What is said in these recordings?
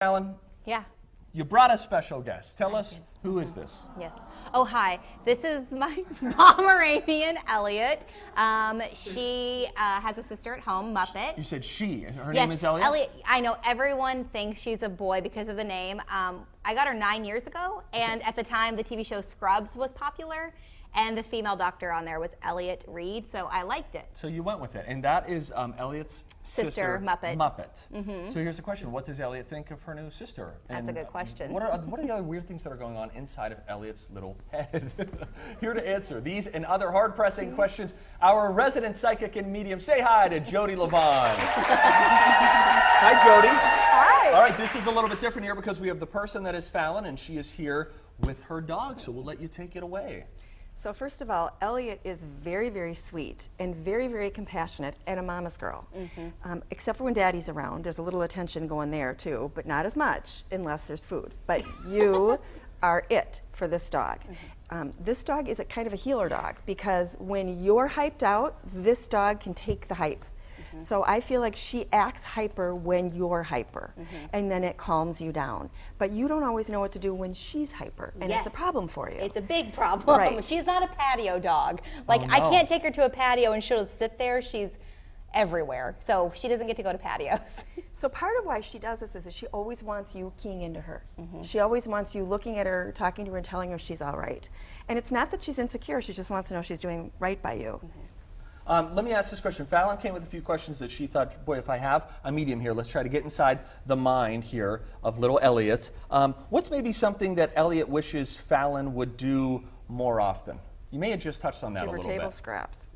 Falen, Yeah. you brought a special guest. Tell us, who is this? Yes. Oh, hi. This is my Pomeranian, Elliott. She has a sister at home, Muppet. You said she. Her Yes, name is Elliott? Elliott. I know everyone thinks she's a boy because of the name. I got her 9 years ago, and at the time, the TV show Scrubs was popular, and the female doctor on there was Elliott Reed, so I liked it. So you went with it. And that is Elliott's sister, Muppet. Mm-hmm. So here's the question. What does Elliott think of her new sister? That's a good question. What are the other weird things that are going on inside of Elliott's little head? Here to answer these and other hard-pressing questions, our resident psychic and medium. Say hi to Jodi Livon. Hi, Jodi. Hi. All right, this is a little bit different here because we have the person that is Falen, and she is here with her dog, so we'll let you take it away. So first of all, Elliott is very, very sweet and very, very compassionate and a mama's girl. Except for when Daddy's around. There's a little attention going there too, but not as much unless there's food. But you are it for this dog. This dog is a kind of a healer dog because when you're hyped out, this dog can take the hype. So I feel like she acts hyper when you're hyper, and then it calms you down. But you don't always know what to do when she's hyper, and Yes. it's a problem for you. It's a big problem. Right. She's not a patio dog. Like, Oh, I no. can't take her to a patio and she'll sit there. She's everywhere. So she doesn't get to go to patios. So part of why she does this is she always wants you keying into her. She always wants you looking at her, talking to her, and telling her she's all right. And it's not that she's insecure, she just wants to know she's doing right by you. Let me ask this question. Falen came with a few questions that she thought, boy, if I have a medium here, let's try to get inside the mind here of little Elliott. What's maybe something that Elliott wishes Falen would do more often? You may have just touched on that Give a her little table bit. scraps.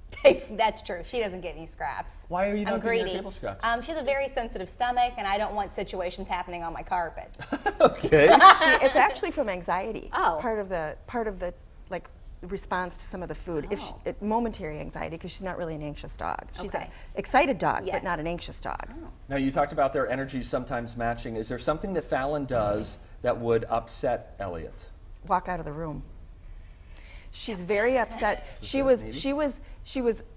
That's true. She doesn't get any scraps. Why are you I'm not giving her greedy. table scraps? She has a very sensitive stomach, and I don't want situations happening on my carpet. Okay. It's actually from anxiety. Oh. Part of the like response to some of the food. If Oh. momentary anxiety, because she's not really an anxious dog. She's Okay. an excited dog, Yes. but not an anxious dog. Now, you talked about their energies sometimes matching. Is there something that Falen does that would upset Elliott? Walk out of the room. She's very upset.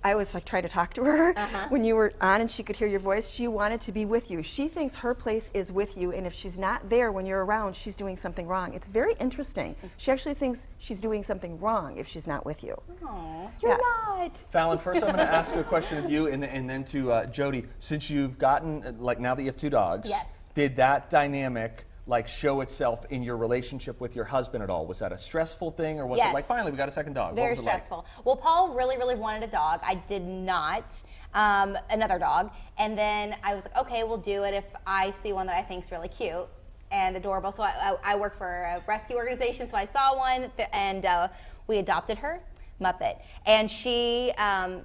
I was like trying to talk to her when you were on and she could hear your voice. She wanted to be with you. She thinks her place is with you, and if she's not there when you're around, she's doing something wrong. It's very interesting. She actually thinks she's doing something wrong if she's not with you. Oh, you're not. Falen, first I'm going to ask a question of you and then to Jodi. Since you've gotten, like now that you have two dogs, Yes. did that dynamic like show itself in your relationship with your husband at all? Was that a stressful thing, or was Yes. it like, finally, we got a second dog? Very what was it like? stressful. Well, Paul really, really wanted a dog. I did not. Another dog. And then I was like, okay, we'll do it if I see one that I think is really cute and adorable. So I work for a rescue organization, so I saw one, and we adopted her. Muppet, and she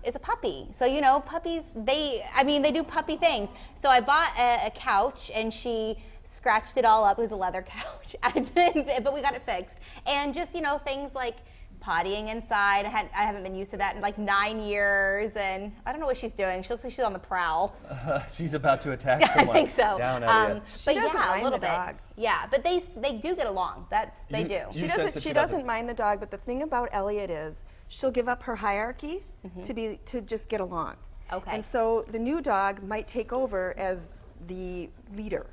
is a puppy. So you know, puppies, they do puppy things. So I bought a couch, and she scratched it all up. It was a leather couch, but we got it fixed. And just things like pottying inside. I haven't been used to that in like 9 years, and I don't know what she's doing. She looks like she's on the prowl. She's about to attack I someone. think so. Down Elliott. But She doesn't yeah, a mind little the bit. dog. Yeah, but they do get along. They do. You sense that She doesn't mind the dog, but the thing about Elliott is she'll give up her hierarchy to just get along. Okay. And so the new dog might take over as the leader.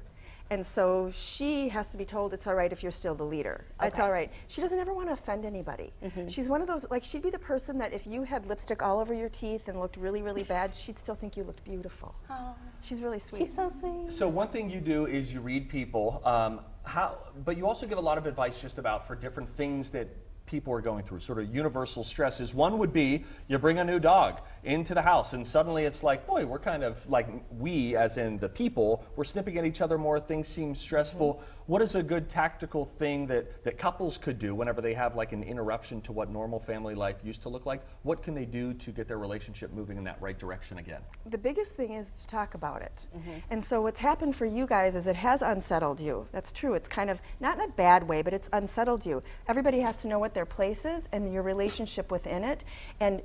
And so she has to be told it's all right if you're still the leader. It's Okay. all right. She doesn't ever want to offend anybody. She's one of those, like, she'd be the person that if you had lipstick all over your teeth and looked really, really bad, she'd still think you looked beautiful. Oh, She's really sweet. she's so sweet. So one thing you do is you read people, but you also give a lot of advice just about for different things that people are going through, sort of universal stresses. One would be you bring a new dog into the house and suddenly it's like, boy, we're kind of like, we as in the people, we're snipping at each other more, things seem stressful. What is a good tactical thing that couples could do whenever they have like an interruption to what normal family life used to look like? What can they do to get their relationship moving in that right direction again? The biggest thing is to talk about it. And so what's happened for you guys is it has unsettled you. That's true. It's kind of, not in a bad way, but it's unsettled you. Everybody has to know what their place is and your relationship within it. And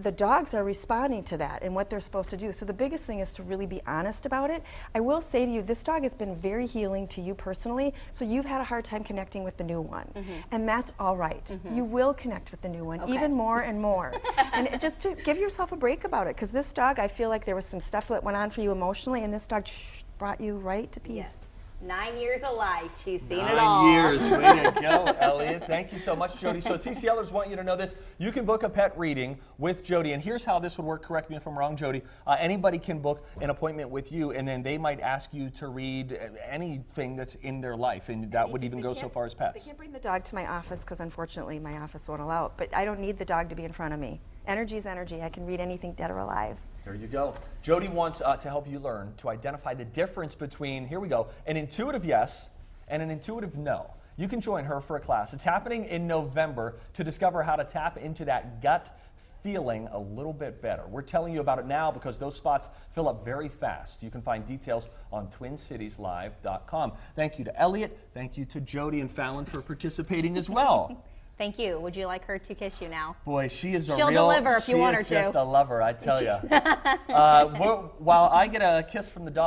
the dogs are responding to that and what they're supposed to do. So the biggest thing is to really be honest about it. I will say to you, this dog has been very healing to you personally, so you've had a hard time connecting with the new one. And that's all right. You will connect with the new one, Okay. even more and more. And just to give yourself a break about it, because this dog, I feel like there was some stuff that went on for you emotionally, and this dog brought you right to peace. Yes. 9 years of life. She's seen it 9 all. years. Way to go, Elliott. Thank you so much, Jodi. So TCLers want you to know this. You can book a pet reading with Jodi, and here's how this would work. Correct me if I'm wrong, Jodi. Anybody can book an appointment with you, and then they might ask you to read anything that's in their life, and that would even go so far as They pets. can't bring the dog to my office because unfortunately my office won't allow it, but I don't need the dog to be in front of me. Energy is energy. I can read anything dead or alive. There you go. Jodi wants to help you learn to identify the difference between, here we go, an intuitive yes and an intuitive no. You can join her for a class. It's happening in November to discover how to tap into that gut feeling a little bit better. We're telling you about it now because those spots fill up very fast. You can find details on TwinCitiesLive.com. Thank you to Elliott. Thank you to Jodi and Falen for particiting as well. Thank you. Would you like her to kiss you now? Boy, she is a She'll real, deliver if you want her she is just to. a lover, I tell you. While I get a kiss from the dog,